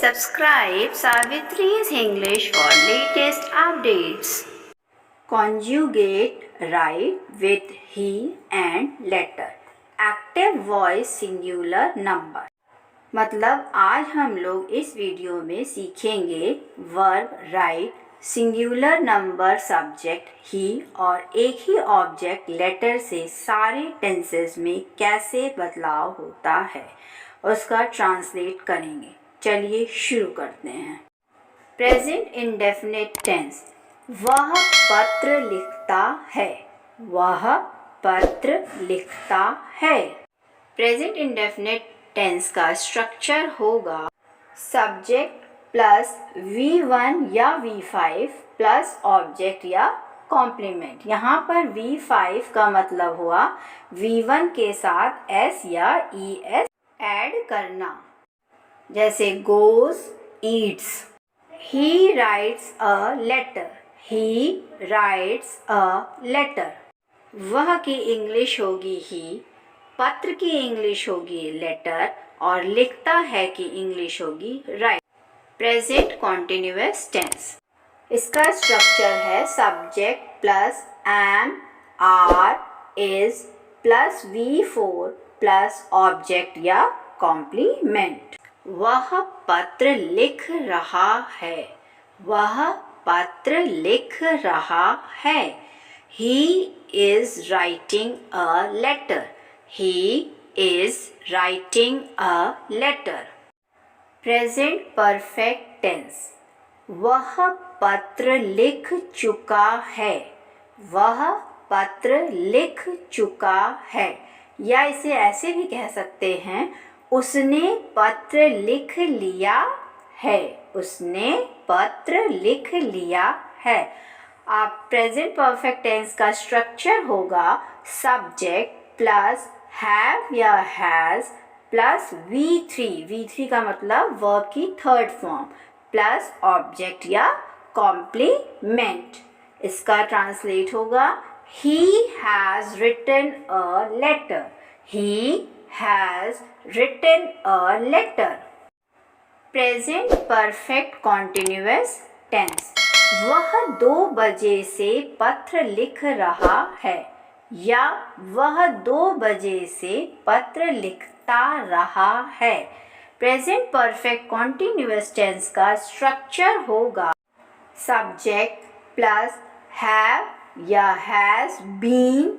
Subscribe Savitri's English for latest updates. Conjugate right with he and letter. Active voice singular number. मतलब आज हम लोग इस video में सीखेंगे verb right, singular number subject ही और एक ही ऑब्जेक्ट लेटर से सारे टेंसेस में कैसे बदलाव होता है उसका ट्रांसलेट करेंगे। चलिए शुरू करते हैं। प्रेजेंट इंडेफिनिट टेंस, वह पत्र लिखता है, वह पत्र लिखता है। प्रेजेंट इंडेफिनिट टेंस का स्ट्रक्चर होगा सब्जेक्ट प्लस V1 या V5 प्लस ऑब्जेक्ट या कॉम्प्लीमेंट। यहाँ पर V5 का मतलब हुआ V1 के साथ S या ES ऐड करना, जैसे goes, eats. He writes a letter. He writes a letter. वह की इंग्लिश होगी ही, पत्र की इंग्लिश होगी लेटर और लिखता है की इंग्लिश होगी राइट। प्रेजेंट कॉन्टिन्यूअस टेंस, इसका स्ट्रक्चर है subject plus am, are, is plus V4 plus object या कॉम्प्लीमेंट। वह पत्र लिख रहा है, वह पत्र लिख रहा है। He is writing a letter. He is writing a letter. Present perfect tense, वह पत्र लिख चुका है, वह पत्र लिख चुका है। या इसे ऐसे भी कह सकते हैं उसने पत्र लिख लिया है, उसने पत्र लिख लिया है। आप प्रेजेंट परफेक्ट टेंस का स्ट्रक्चर होगा सब्जेक्ट प्लस हैव या हैज़ प्लस V3 का मतलब वर्ब की थर्ड फॉर्म प्लस ऑब्जेक्ट या कॉम्प्लीमेंट। इसका ट्रांसलेट होगा He has written a letter. He has written a letter. Present perfect continuous tense, वह 2 बजे से पत्र लिख रहा है या वह 2 बजे से पत्र लिखता रहा है। प्रेजेंट परफेक्ट कॉन्टिन्यूअस टेंस का स्ट्रक्चर होगा सब्जेक्ट प्लस हैव या has been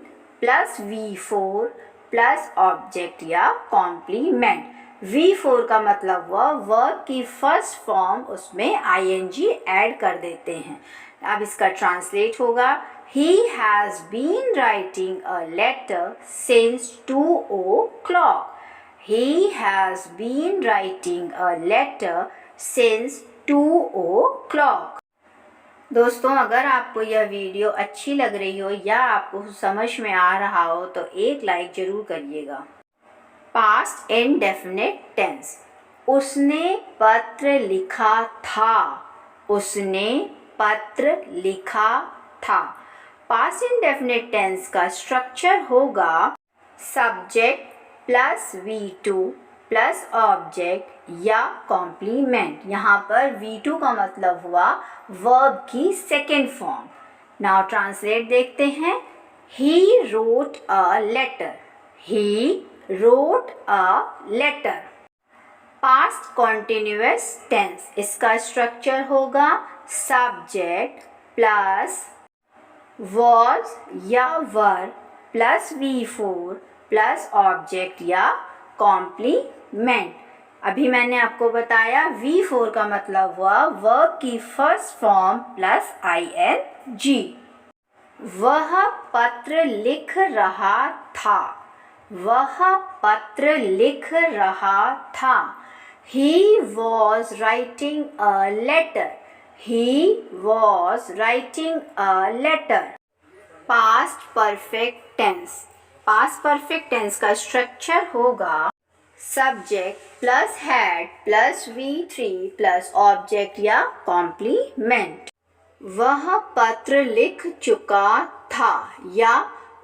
plus V4 plus object या कॉम्प्लीमेंट। V4 का मतलब वह वर्ब की फर्स्ट फॉर्म उसमें ing ऐड कर देते हैं। अब इसका ट्रांसलेट होगा He has been writing a letter since 2 o'clock. He has been writing a letter since 2 o'clock. दोस्तों, अगर आपको यह वीडियो अच्छी लग रही हो या आपको समझ में आ रहा हो तो एक लाइक ज़रूर करिएगा। पास्ट इंडेफिनिट टेंस, उसने पत्र लिखा था, उसने पत्र लिखा था। पास्ट इंडेफिनिट टेंस का स्ट्रक्चर होगा subject plus V2 plus object या कॉम्प्लीमेंट। यहाँ पर V2 का मतलब हुआ वर्ब की सेकेंड फॉर्म। नाउ ट्रांसलेट देखते हैं। He wrote a letter. He wrote a letter. Past continuous tense, इसका स्ट्रक्चर होगा सब्जेक्ट प्लस was या were plus V4 plus object या कॉम्प्लीमेंट। अभी मैंने आपको बताया V4 का मतलब हुआ वर्ब की फर्स्ट फॉर्म प्लस ing। वह पत्र लिख रहा था, वह पत्र लिख रहा था। He was writing a letter. He was writing a letter. Past perfect tense, past perfect tense का स्ट्रक्चर होगा subject plus had plus V3 plus object या कॉम्प्लीमेंट। वह पत्र लिख चुका था या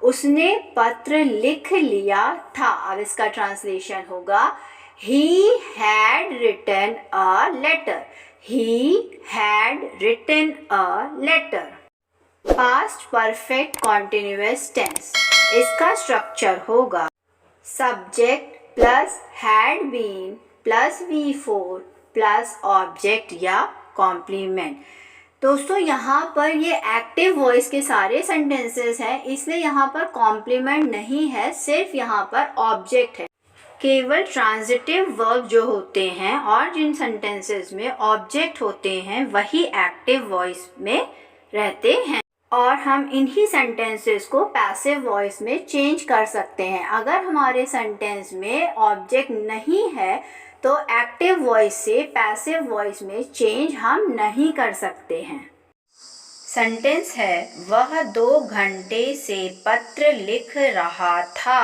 उसने पत्र लिख लिया था। अब इसका ट्रांसलेशन होगा He had written a letter. He had written a letter. Past perfect continuous tense. इसका स्ट्रक्चर होगा subject plus had been plus V4 plus object या complement. दोस्तों यहाँ पर ये एक्टिव वॉइस के सारे सेंटेंसेस हैं, इसलिए यहाँ पर कॉम्प्लीमेंट नहीं है, सिर्फ यहाँ पर ऑब्जेक्ट है। केवल ट्रांजिटिव वर्ब जो होते हैं और जिन सेंटेंसेस में ऑब्जेक्ट होते हैं वही एक्टिव वॉइस में रहते हैं, और हम इन्हीं सेंटेंसेस को पैसिव वॉइस में चेंज कर सकते हैं। अगर हमारे सेंटेंस में ऑब्जेक्ट नहीं है तो एक्टिव वॉइस से पैसिव वॉइस में चेंज हम नहीं कर सकते हैं। सेंटेंस है, वह 2 घंटे से पत्र लिख रहा था।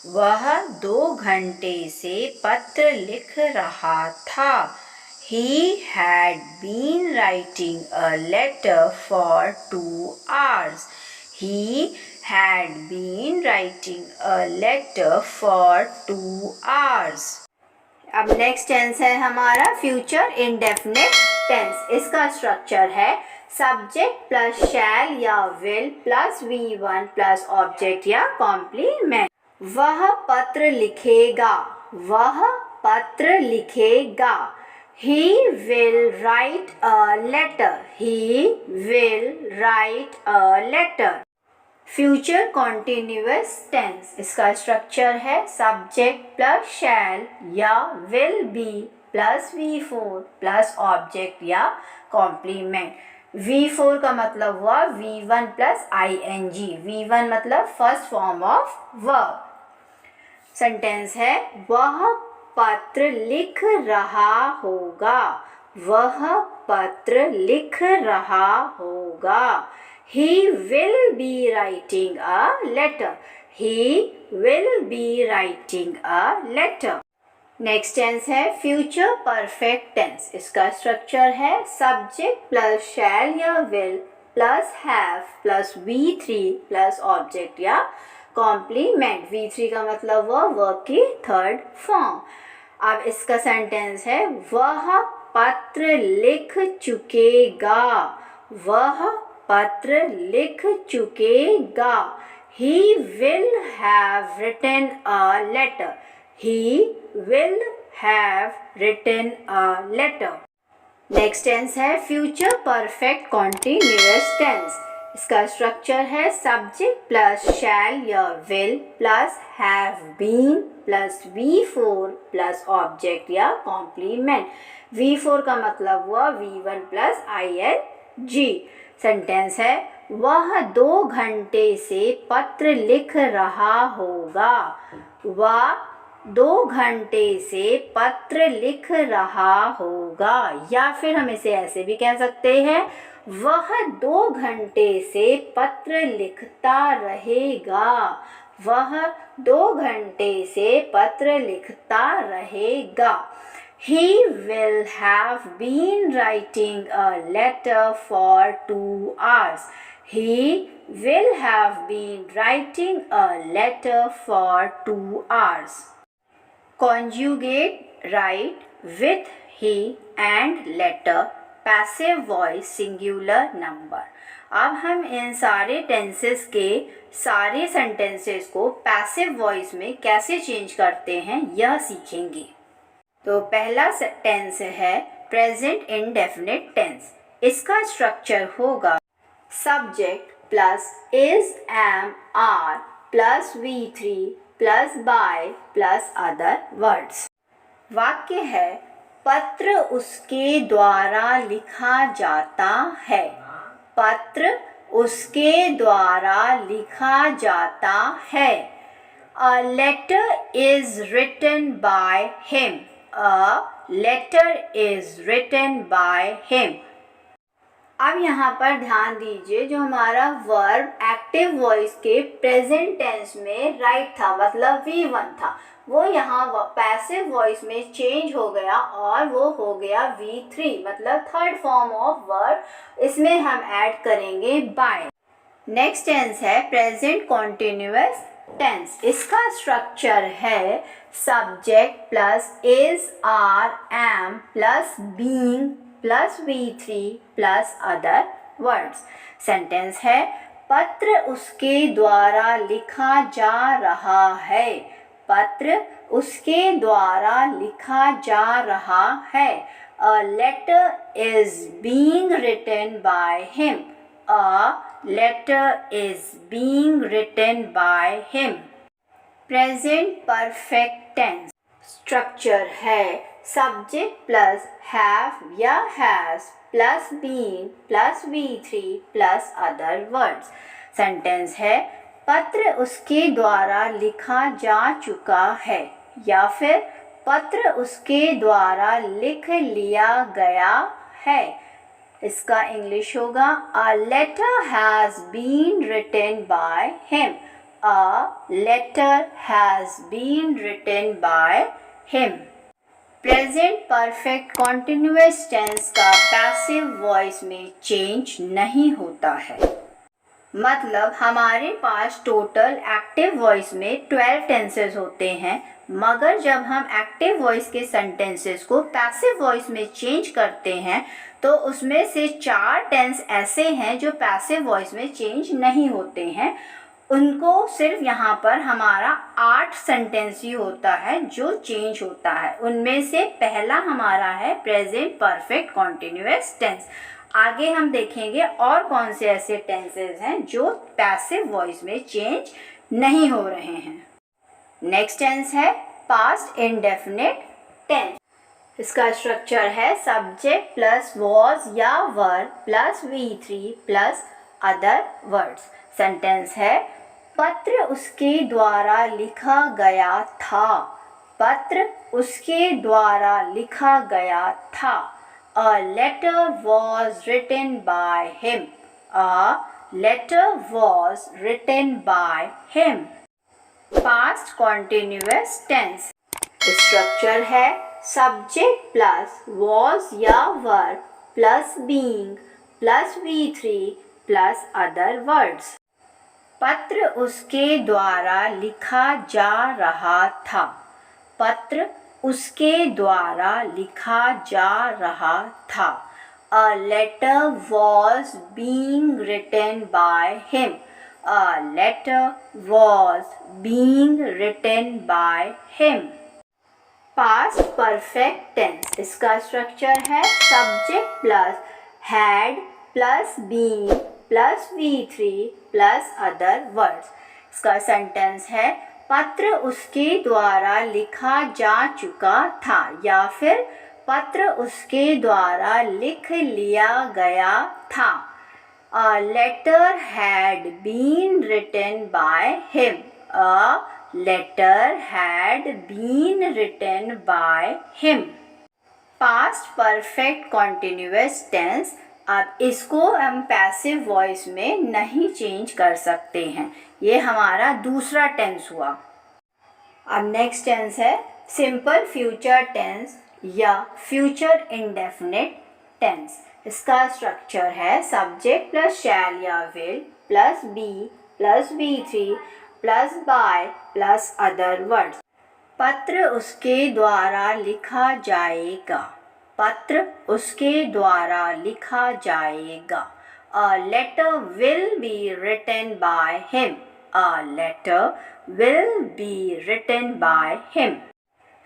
वह 2 घंटे से पत्र लिख रहा था। He had been writing a letter for 2 hours. He had been writing a letter for 2 hours. अब नेक्स्ट टेंस है हमारा फ्यूचर इंडेफिनिट टेंस। इसका स्ट्रक्चर है सब्जेक्ट प्लस शैल या will plus V1 plus object या कॉम्प्लीमेंट। वह पत्र लिखेगा। वह पत्र लिखेगा। He will write a letter. He will write a letter. Future continuous tense. इसका स्ट्रक्चर है सब्जेक्ट प्लस शैल या will be plus V4 plus object या कॉम्प्लीमेंट। V4 का मतलब हुआ V1 प्लस ING। V1 मतलब first form of verb. Sentence है, वह पत्र लिख रहा होगा। वह पत्र लिख रहा होगा। He will be writing a letter. He will be writing a letter. Next tense है फ्यूचर परफेक्ट टेंस। इसका स्ट्रक्चर है सब्जेक्ट प्लस शैल या will plus have plus V3 plus object या कॉम्प्लीमेंट। V3 का मतलब वह वर्ब की third form. अब इसका सेंटेंस है, वह पत्र लिख चुकेगा। वह पत्र लिख चुकेगा। He will have written a letter. He will have written a letter. Next tense है फ्यूचर परफेक्ट कॉन्टिन्यूअस टेंस। इसका स्ट्रक्चर है सब्जेक्ट प्लस शैल या will plus have been plus V4 plus object या कॉम्प्लीमेंट। V4 का मतलब हुआ V1 plus ING। Sentence है, वह 2 घंटे से पत्र लिख रहा होगा। वह 2 घंटे से पत्र लिख रहा होगा, या फिर हम इसे ऐसे भी कह सकते हैं, वह 2 घंटे से पत्र लिखता रहेगा। वह 2 घंटे से पत्र लिखता रहेगा। He will have been writing a letter for 2 hours. He will have been writing a letter for 2 hours. Conjugate right with he and letter passive voice singular number. अब हम इन सारे टेंसेस के सारे सेंटेंसेस को पैसिव वॉइस में कैसे change करते हैं यह सीखेंगे। तो पहला टेंस है प्रेजेंट इंडेफिनिट टेंस। इसका स्ट्रक्चर होगा subject plus is am are plus V3 plus by plus other words. वाक्य है, पत्र उसके द्वारा लिखा जाता है। पत्र उसके द्वारा लिखा जाता है। A letter is written by him. A letter is written by him. अब यहाँ पर ध्यान दीजिए, जो हमारा वर्ब एक्टिव वॉइस के प्रेजेंट टेंस में राइट था, मतलब V1 था, वो यहाँ पैसिव वॉइस में चेंज हो गया और वो हो गया V3, मतलब थर्ड फॉर्म ऑफ वर्ब। इसमें हम ऐड करेंगे बाय। नेक्स्ट टेंस है प्रेजेंट कॉन्टिन्यूअस टेंस। इसका स्ट्रक्चर है subject plus is are am plus being plus V3 plus other words. Sentence है पत्र उसके द्वारा लिखा जा रहा है। पत्र उसके द्वारा लिखा जा रहा है। A letter is being written by him. A letter is being written by him. Present perfect tense. Structure है subject plus have या has plus been plus V3 plus other words. Sentence है पत्र उसके द्वारा लिखा जा चुका है या फिर पत्र उसके द्वारा लिख लिया गया है। इसका इंग्लिश होगा A letter has been written by him. A letter has been written by him. Present perfect continuous tense का पैसिव वॉइस में चेंज नहीं होता है। मतलब हमारे पास टोटल एक्टिव वॉइस में 12 टेंसेस होते हैं, मगर जब हम एक्टिव वॉइस के सेंटेंसेस को पैसिव वॉइस में चेंज करते हैं तो उसमें से 4 टेंस ऐसे हैं जो पैसिव वॉइस में चेंज नहीं होते हैं। उनको सिर्फ यहाँ पर हमारा 8 सेंटेंस ही होता है जो चेंज होता है। उनमें से पहला हमारा है प्रेजेंट परफेक्ट कॉन्टिन्यूअस टेंस। आगे हम देखेंगे और कौन से ऐसे टेंसेस हैं जो पैसिव वॉइस में चेंज नहीं हो रहे हैं। नेक्स्ट टेंस है पास्ट इंडेफिनिट टेंस। इसका स्ट्रक्चर है सब्जेक्ट प्लस वॉज या were plus V3 plus other words. Sentence है पत्र उसके द्वारा लिखा गया था। पत्र उसके द्वारा लिखा गया था। A letter was written by him. A letter was written by him. Past continuous tense. Structure है सब्जेक्ट प्लस was या were plus being plus V3 plus other words. पत्र उसके द्वारा लिखा जा रहा था। पत्र उसके द्वारा लिखा जा रहा था। A letter was being written by him. A letter was being written by him. Past perfect tense. इसका स्ट्रक्चर है subject plus had plus been plus V3 plus other words. इसका सेंटेंस है पत्र उसके द्वारा लिखा जा चुका था या फिर पत्र उसके द्वारा लिख लिया गया था। A letter had been written by him. A letter had been written by him. Past perfect continuous tense। अब इसको हम पैसिव वॉइस में नहीं चेंज कर सकते हैं। ये हमारा दूसरा टेंस हुआ। अब नेक्स्ट टेंस है सिंपल फ्यूचर टेंस या फ्यूचर इंडेफिनिट टेंस। इसका स्ट्रक्चर है सब्जेक्ट प्लस शैल या will plus be plus V3 plus by plus other words. पत्र उसके द्वारा लिखा जाएगा। पत्र उसके द्वारा लिखा जाएगा। A letter will be written by him. A letter will be written by him.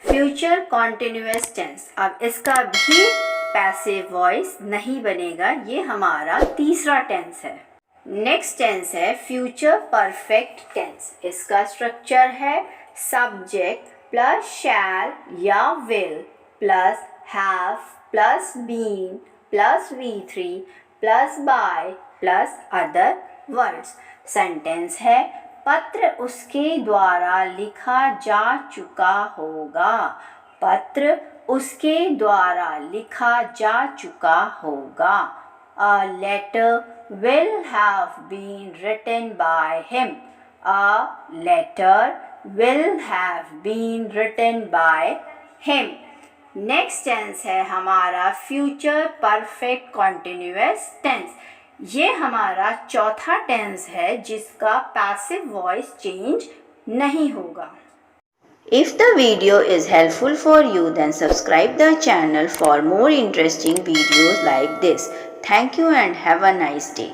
Future continuous tense। अब इसका भी पैसिव वॉइस नहीं बनेगा। ये हमारा तीसरा टेंस है। नेक्स्ट टेंस है फ्यूचर परफेक्ट टेंस। इसका स्ट्रक्चर है सब्जेक्ट प्लस शैल या will plus have plus been plus V3 plus by plus other words। Sentence है पत्र उसके द्वारा लिखा जा चुका होगा। पत्र उसके द्वारा लिखा जा चुका होगा। A letter will have been written by him. A letter will have been written by him. Next tense है हमारा फ्यूचर परफेक्ट कॉन्टिन्यूअस टेंस। ये हमारा चौथा टेंस है जिसका पैसिव वॉइस चेंज नहीं होगा। If the video is helpful for you, then subscribe the channel for more interesting videos like this. Thank you and have a nice day.